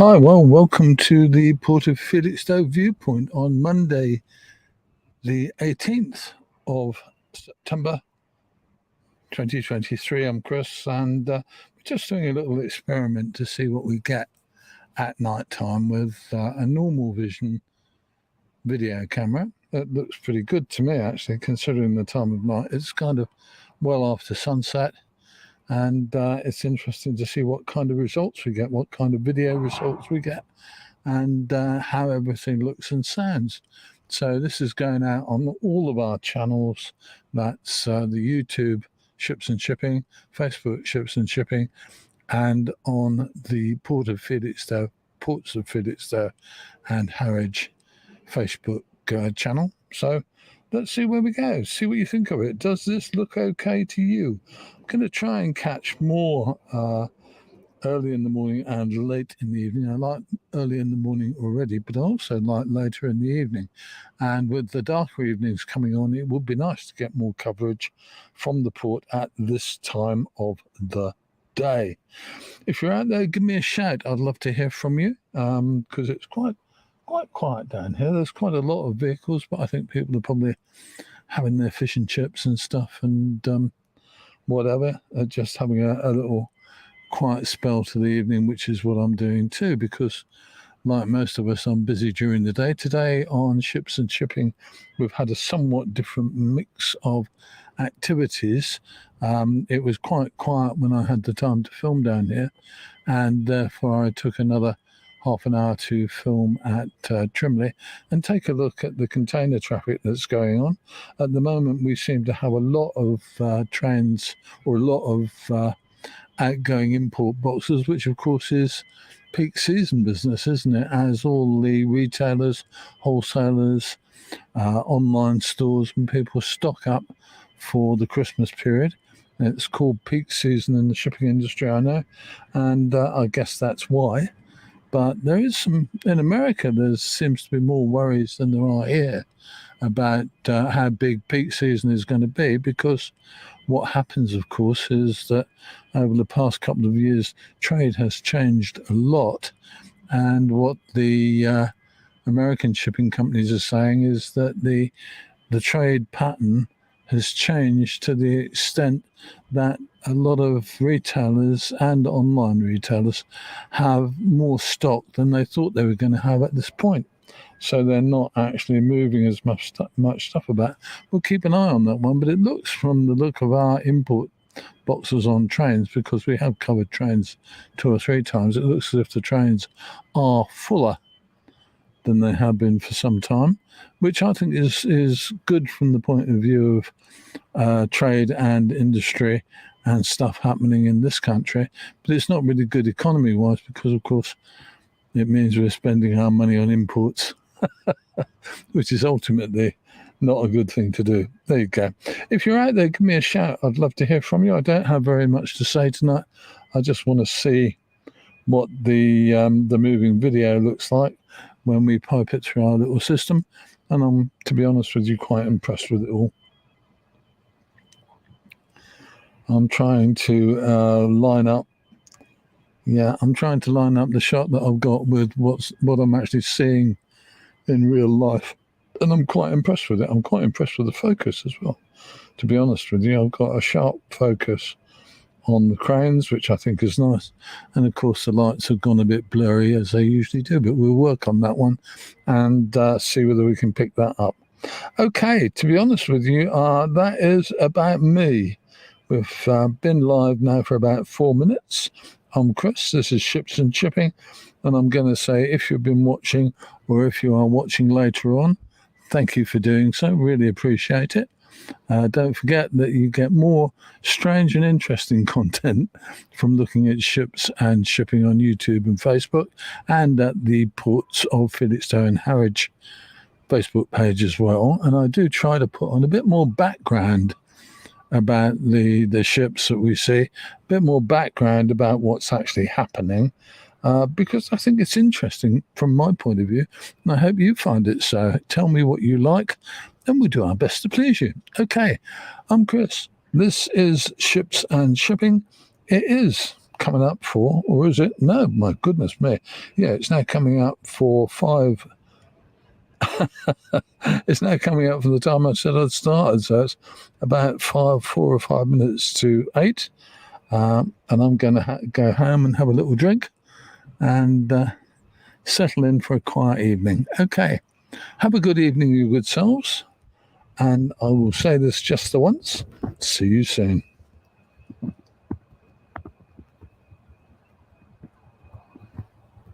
Hi, well, welcome to the Port of Felixstowe Viewpoint on Monday, the 18th of September 2023. I'm Chris, and we're just doing a little experiment to see what we get at night time with a normal vision video camera. It looks pretty good to me, actually, considering the time of night. It's kind of well after sunset. And it's interesting to see what kind of results we get, what kind of video results we get, and how everything looks and sounds. So this is going out on all of our channels. That's the YouTube Ships and Shipping, Facebook Ships and Shipping, and on the Ports of Felixstowe and Harwich Facebook channel. So let's see where we go. See what you think of it. Does this look okay to you? I'm going to try and catch more early in the morning and late in the evening. I like early in the morning already, but I also like later in the evening. And with the darker evenings coming on, it would be nice to get more coverage from the port at this time of the day. If you're out there, give me a shout. I'd love to hear from you because it's quite quiet down here. There's quite a lot of vehicles, but I think people are probably having their fish and chips and stuff and whatever, just having a little quiet spell to the evening, which is what I'm doing too, because like most of us, I'm busy during the day. Today on Ships and Shipping, we've had a somewhat different mix of activities. It was quite quiet when I had the time to film down here, and therefore I took another half an hour to film at Trimley and take a look at the container traffic that's going on. At the moment, we seem to have a lot of trains or a lot of outgoing import boxes, which of course is peak season business, isn't it? As all the retailers, wholesalers, online stores and people stock up for the Christmas period. It's called peak season in the shipping industry, I know, and I guess that's why. But there is some, in America, there seems to be more worries than there are here about how big peak season is going to be, because what happens, of course, is that over the past couple of years, trade has changed a lot. And what the American shipping companies are saying is that the trade pattern has changed to the extent that a lot of retailers and online retailers have more stock than they thought they were going to have at this point. So they're not actually moving as much stuff about. We'll keep an eye on that one, but it looks, from the look of our import boxes on trains, because we have covered trains 2 or 3 times, it looks as if the trains are fuller than they have been for some time, which I think is good from the point of view of trade and industry and stuff happening in this country. But it's not really good economy-wise, because, of course, it means we're spending our money on imports, which is ultimately not a good thing to do. There you go. If you're out there, give me a shout. I'd love to hear from you. I don't have very much to say tonight. I just want to see what the moving video looks like when we pipe it through our little system. And I'm, to be honest with you, quite impressed with it all. I'm trying to line up. Yeah, I'm trying to line up the shot that I've got with what I'm actually seeing in real life. And I'm quite impressed with it. I'm quite impressed with the focus as well, to be honest with you. I've got a sharp focus on the cranes, which I think is nice. And of course, the lights have gone a bit blurry, as they usually do, but we'll work on that one and see whether we can pick that up. Okay, to be honest with you, that is about me. We've been live now for about 4 minutes. I'm Chris, this is Ships and Shipping, and I'm going to say, if you've been watching or if you are watching later on, thank you for doing so, really appreciate it. Don't forget that you get more strange and interesting content from looking at Ships and Shipping on YouTube and Facebook, and at the Ports of Felixstowe and Harwich Facebook page as well. And I do try to put on a bit more background about the ships that we see, a bit more background about what's actually happening, because I think it's interesting from my point of view, and I hope you find it so. Tell me what you like, and we'll do our best to please you. Okay, I'm Chris. This is Ships and Shipping. It is coming up for, or is it? No, my goodness me. Yeah, it's now coming up for 5. It's now coming up for the time I said I'd started. So it's about 4 or 5 minutes to 8. And I'm going to go home and have a little drink and settle in for a quiet evening. Okay. Have a good evening, you good souls. And I will say this just the once. See you soon.